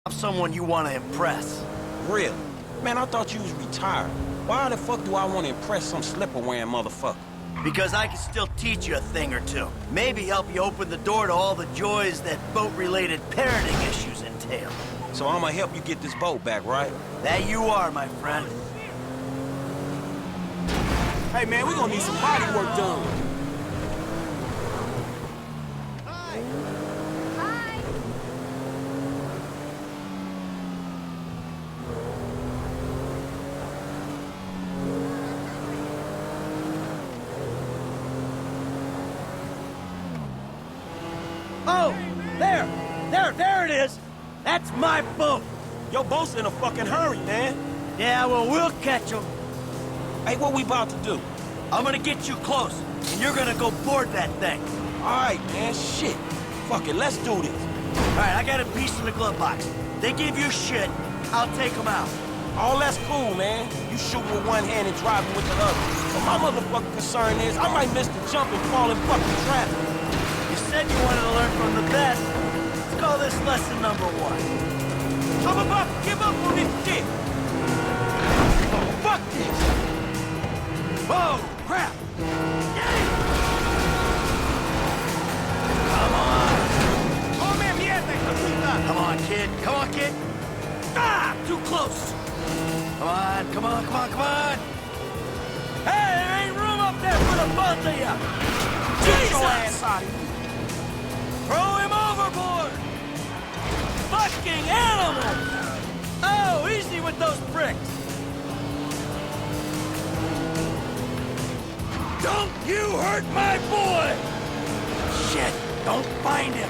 I'm someone you want to impress. Really? Man, I thought you was retired. Why the fuck do I want to impress some slipper-wearing motherfucker? Because I can still teach you a thing or two. Maybe help you open the door to all the joys that boat-related parenting issues entail. So I'm gonna help you get this boat back, right? That you are, my friend. Hey, man, we gonna need some body work done. Hi. Hi. Oh, there it is. That's my boat. Your boat's in a fucking hurry, man. Yeah, well, we'll catch him. Hey, what we about to do? I'm gonna get you close, and you're gonna go board that thing. All right, man, shit. Fuck it, let's do this. All right, I got a piece in the glove box. They give you shit, I'll take them out. All that's cool, man. You shoot with one hand and driving with the other. But my motherfucking concern is I might miss the jump and fall in fucking traffic. You said you wanted to learn from the best. Let's call this lesson number 1. I'm about to give up on this shit. Fuck this. Whoa, crap! Come on! Come mierda, hijosita. Come on, kid! Ah! Too close! Come on! Hey, there ain't room up there for the both of you! Get your ass out of here. Throw him overboard! Fucking animal! Oh, easy with those bricks! Don't you hurt my boy! Shit, don't find him!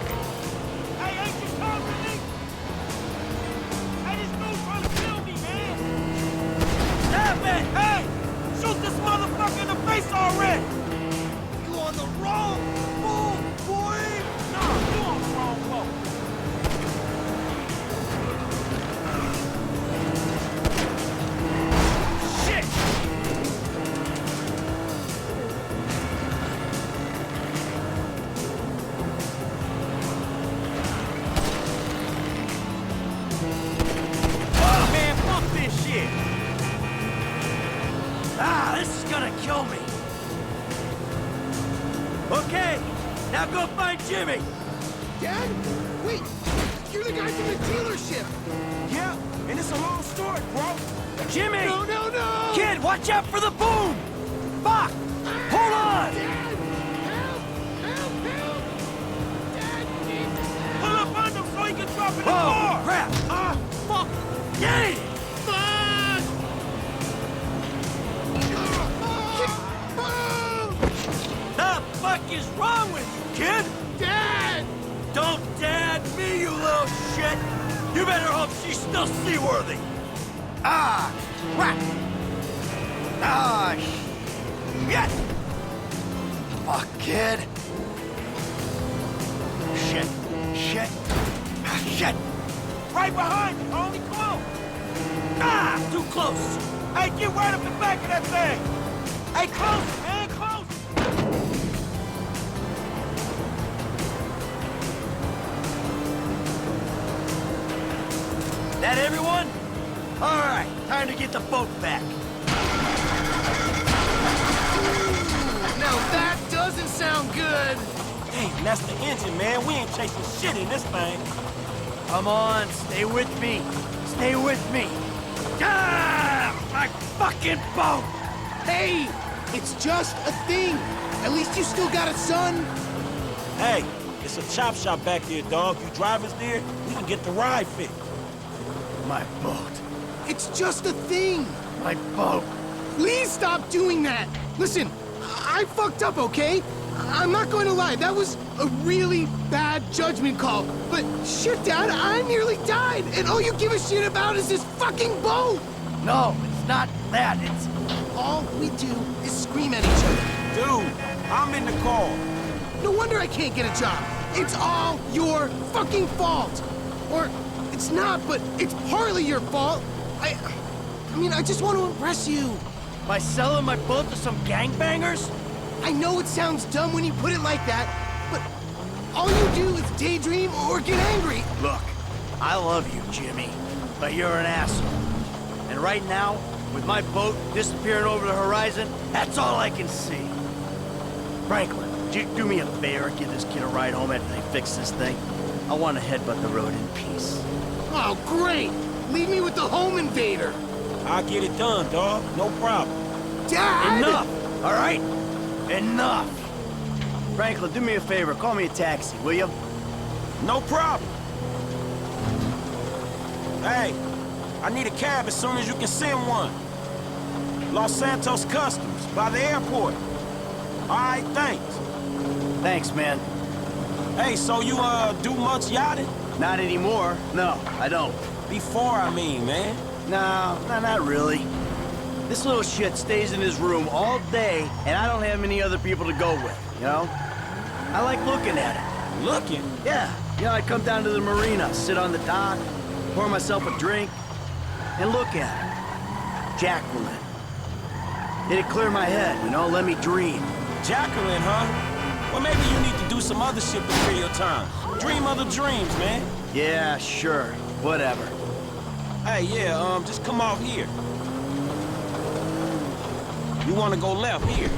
Hey, ain't you talking to me? Hey, this dude's trying to kill me, man! Stop it! Hey! Shoot this motherfucker in the face already! You on the wrong boat, boy! Nah, you on the wrong boat. Shit! Oh, man, fuck this shit! Ah, this is gonna kill me. Okay, now go find Jimmy. Dad? Wait! You're the guy from the dealership! Yeah, and it's a long story, bro. Jimmy! No! Kid, watch out for the boom! Fuck! Hold on! Dad! Help! Dad, you need to Pull up on him so he can drop in the Whoa, car! crap! Fuck! Yay! Fuck! The fuck is wrong with you, kid? Dad! Don't dad me, you little shit! You better hope she's still seaworthy! Ah! Crap! Ah, shit! Fuck, kid! Shit! Right behind you, homie, come on! Ah! Too close! Hey, get right up the back of that thing! Hey, close, man, close! That everyone? All right, time to get the boat back. Now that doesn't sound good! Hey, that's the engine, man. We ain't chasing shit in this thing. Come on, stay with me. Stay with me. Ah! My fucking boat! Hey! It's just a thing! At least you still got a son! Hey, it's a chop shop back there, dog. You drivers there, we can get the ride fixed. My boat. It's just a thing! My boat. Please stop doing that! Listen, I fucked up, okay? I'm not going to lie, that was a really bad judgment call. But shit, Dad, I nearly died, and all you give a shit about is this fucking boat! No, it's not that. It's... All we do is scream at each other. Dude, I'm in the car. No wonder I can't get a job. It's all your fucking fault. Or it's not, but it's partly your fault. I mean, I just want to impress you. By selling my boat to some gangbangers? I know it sounds dumb when you put it like that, but all you do is daydream or get angry. Look, I love you, Jimmy, but you're an asshole. And right now, with my boat disappearing over the horizon, that's all I can see. Franklin, would you do me a favor and give this kid a ride home after they fix this thing? I want to headbutt the road in peace. Oh, great! Leave me with the home invader! I'll get it done, dog. No problem. Dad! Enough! All right? Enough! Franklin, do me a favor. Call me a taxi, will you? No problem. Hey, I need a cab as soon as you can send one. Los Santos Customs, by the airport. All right, thanks. Thanks, man. Hey, so you, do much yachting? Not anymore. No, I don't. Before, I mean, man. No, not really. This little shit stays in his room all day, and I don't have many other people to go with, you know? I like looking at it. Looking? Yeah, you know, I come down to the marina, sit on the dock, pour myself a drink, and look at her. Jacqueline. It'd clear my head, you know, let me dream. Jacqueline, huh? Well, maybe you need to do some other shit to fill your time. Dream other dreams, man. Yeah, sure. Whatever. Hey, yeah, just come off here. You wanna go left here.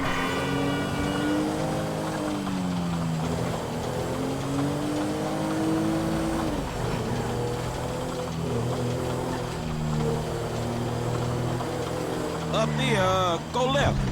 Up there, go left.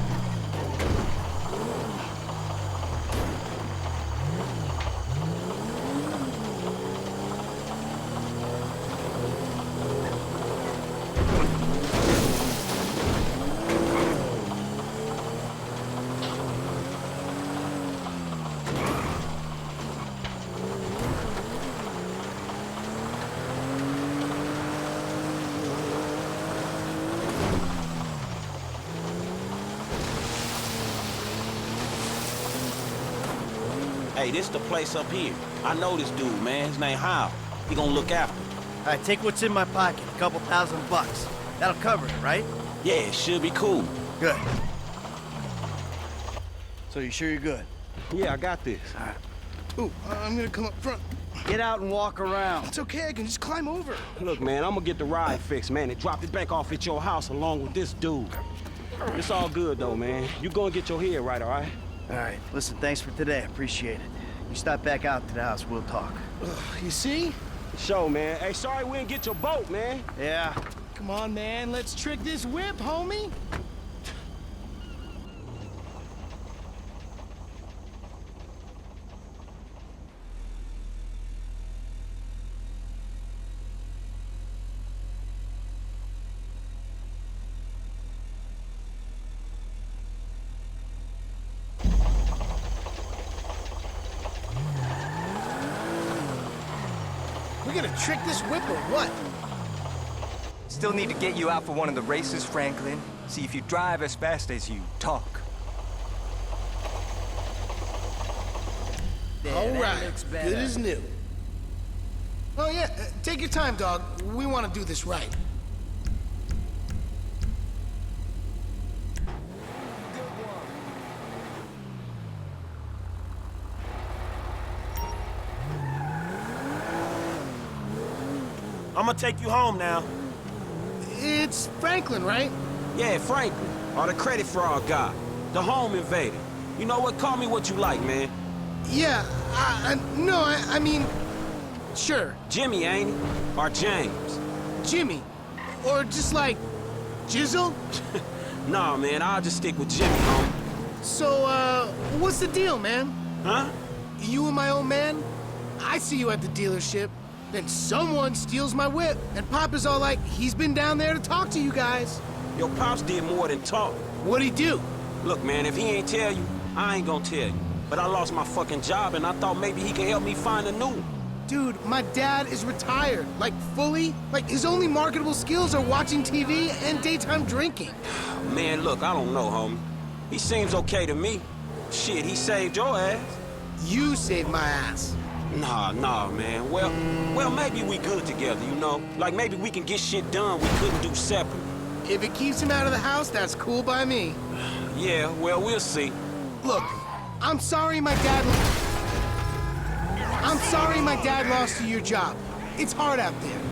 Hey, this the place up here. I know this dude, man. His name Hal. He gonna look after me. All right, take what's in my pocket, a couple $1,000. That'll cover it, right? Yeah, it should be cool. Good. So you sure you're good? Yeah, I got this. All right. Ooh, I'm gonna come up front. Get out and walk around. It's okay, I can just climb over. Look, man, I'm gonna get the ride fixed, man, and drop it back off at your house along with this dude. It's all good, though, man. You go and get your head right, all right? All right, listen, thanks for today. Appreciate it. You stop back out to the house, we'll talk. You see? Show, man. Hey, sorry we didn't get your boat, man. Yeah. Come on, man, let's trick this whip, homie. We're gonna trick this whip or what? Still need to get you out for one of the races, Franklin. See if you drive as fast as you talk. All right, good as new. Oh yeah, take your time, dog. We want to do this right. I'm gonna take you home now. It's Franklin, right? Yeah, Franklin, or the credit fraud guy, the home invader. You know what? Call me what you like, man. Yeah, I mean, sure, Jimmy, ain't he? Or James? Jimmy. Or just like, Jizzle? Nah, man, I'll just stick with Jimmy, home. So, what's the deal, man? Huh? You and my old man? I see you at the dealership. Then someone steals my whip, and Papa's all like, he's been down there to talk to you guys. Your pops did more than talk. What'd he do? Look, man, if he ain't tell you, I ain't gonna tell you. But I lost my fucking job, and I thought maybe he could help me find a new one. Dude, my dad is retired. Like, fully. Like, his only marketable skills are watching TV and daytime drinking. Man, look, I don't know, homie. He seems okay to me. Shit, he saved your ass. You saved my ass. Nah, man. Well, maybe we good together, you know? Like, maybe we can get shit done we couldn't do separate. If it keeps him out of the house, that's cool by me. Yeah, well, we'll see. Look, I'm sorry my dad lost you your job. It's hard out there.